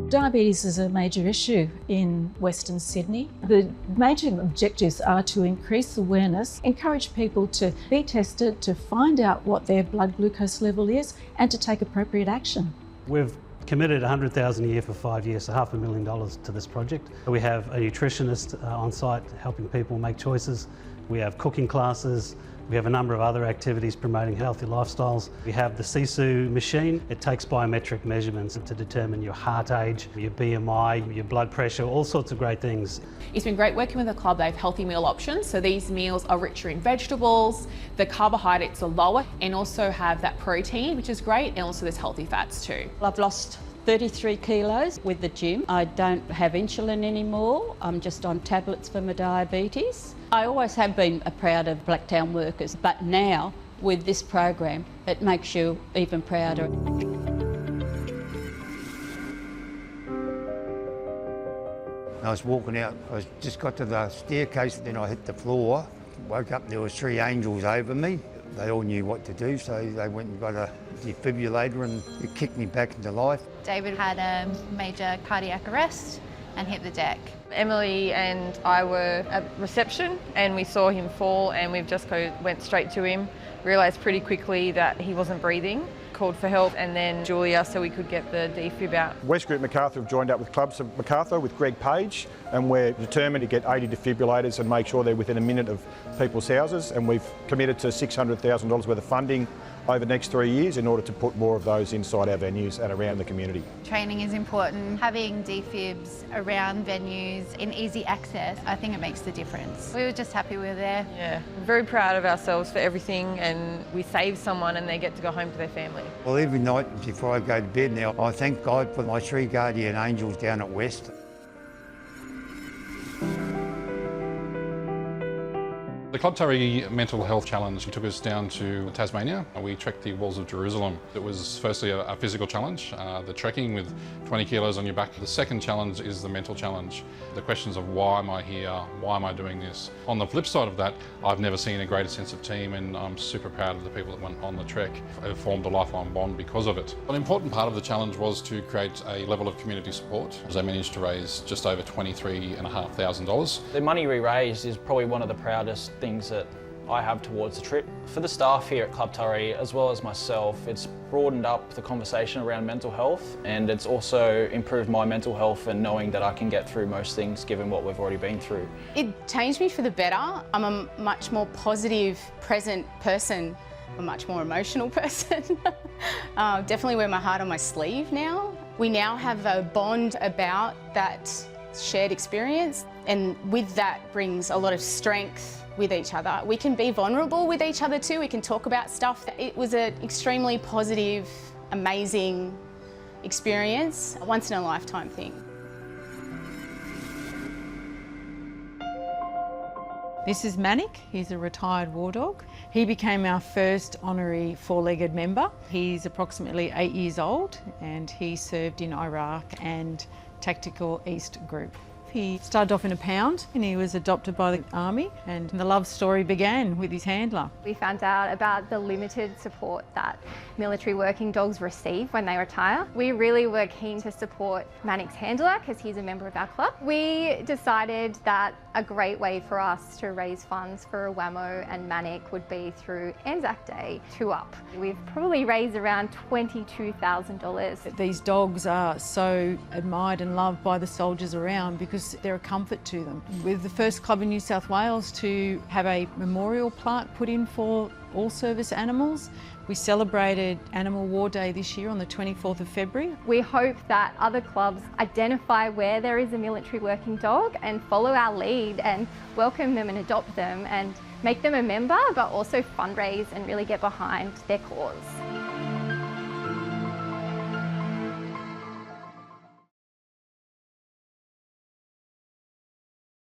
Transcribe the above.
Diabetes is a major issue in Western Sydney. The major objectives are to increase awareness, encourage people to be tested, to find out what their blood glucose level is and to take appropriate action. We've committed $100,000 a year for 5 years, so $500,000 to this project. We have a nutritionist on site helping people make choices. We have cooking classes. We have a number of other activities promoting healthy lifestyles. We have the CISU machine. It takes biometric measurements to determine your heart age, your BMI, your blood pressure, all sorts of great things. It's been great working with the club. They have healthy meal options. So these meals are richer in vegetables, the carbohydrates are lower, and also have that protein, which is great, and also there's healthy fats too. I've lost 33 kilos with the gym. I don't have insulin anymore. I'm just on tablets for my diabetes. I always have been proud of Blacktown workers, but now with this program, it makes you even prouder. I was walking out, I just got to the staircase, then I hit the floor, woke up and there was 3 angels over me. They all knew what to do, so they went and got a defibrillator and it kicked me back into life. David had a major cardiac arrest and hit the deck. Emily and I were at reception and we saw him fall, and we've just went straight to him, realised pretty quickly that he wasn't breathing, called for help, and then Julia so we could get the defib out. West Group MacArthur have joined up with Clubs of MacArthur with Greg Page, and we're determined to get 80 defibrillators and make sure they're within a minute of people's houses, and we've committed to $600,000 worth of funding over the next 3 years in order to put more of those inside our venues and around the community. Training is important. Having defibs around venues in easy access, I think it makes the difference. We were just happy we were there. Yeah, we're very proud of ourselves for everything, and we saved someone and they get to go home to their family. Well, every night before I go to bed now, I thank God for my 3 guardian angels down at West. The Club Turry Mental Health Challenge took us down to Tasmania. We trekked the walls of Jerusalem. It was firstly a physical challenge, the trekking with 20 kilos on your back. The second challenge is the mental challenge. The questions of why am I here? Why am I doing this? On the flip side of that, I've never seen a greater sense of team, and I'm super proud of the people that went on the trek. Have formed a lifelong bond because of it. An important part of the challenge was to create a level of community support, as I managed to raise just over $23,500. The money we raised is probably one of the proudest things that I have towards the trip. For the staff here at Club Turry, as well as myself, it's broadened up the conversation around mental health, and it's also improved my mental health and knowing that I can get through most things given what we've already been through. It changed me for the better. I'm a much more positive, present person, a much more emotional person. Definitely wear my heart on my sleeve now. We now have a bond about that shared experience, and with that brings a lot of strength with each other. We can be vulnerable with each other too. We can talk about stuff. It was an extremely positive, amazing experience, a once in a lifetime thing. This is Manic. He's a retired war dog. He became our first honorary 4-legged member. He's approximately 8 years old and he served in Iraq and Tactical East Group. He started off in a pound and he was adopted by the army, and the love story began with his handler. We found out about the limited support that military working dogs receive when they retire. We really were keen to support Manic's handler because he's a member of our club. We decided that a great way for us to raise funds for Wamo and Manic would be through Anzac Day 2 Up. We've probably raised around $22,000. These dogs are so admired and loved by the soldiers around because they're a comfort to them. We're the first club in New South Wales to have a memorial plaque put in for all service animals. We celebrated Animal War Day this year on the 24th of February. We hope that other clubs identify where there is a military working dog and follow our lead and welcome them and adopt them and make them a member, but also fundraise and really get behind their cause.